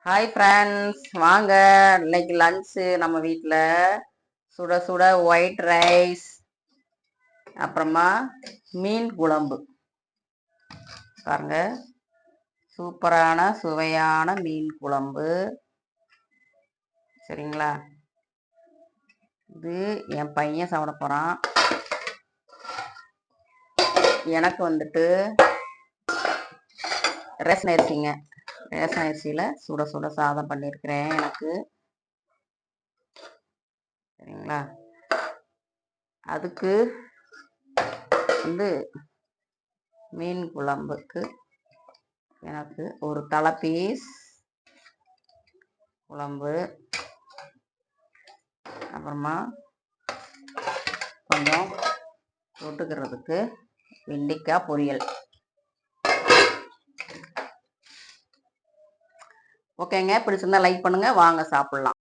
Hi friends, வாங்க. இன்னைக்கு lunch நம்ம வீட்டில் சுட சுட ஒயிட் ரைஸ், அப்புறமா மீன் குழம்பு. பாருங்க, சூப்பரான சுவையான மீன் குழம்பு. சரிங்களா? இது என் பையன் சாப்பிட போகிறான். எனக்கு வந்துட்டு ரேஷன் அரிசிங்க. ரேஷன் அரிசியில் சுட சுட சாதம் பண்ணியிருக்கிறேன் எனக்கு. சரிங்களா? அதுக்கு வந்து மீன் குழம்புக்கு எனக்கு ஒரு தலை பீஸ் குழம்பு, அப்புறமா கொஞ்சம் தொட்டுக்கிறதுக்கு வெண்டைக்காய் பொரியல். ஓகேங்க, பிடிச்சிருந்தா லைக் பண்ணுங்க. வாங்க சாப்பிடலாம்.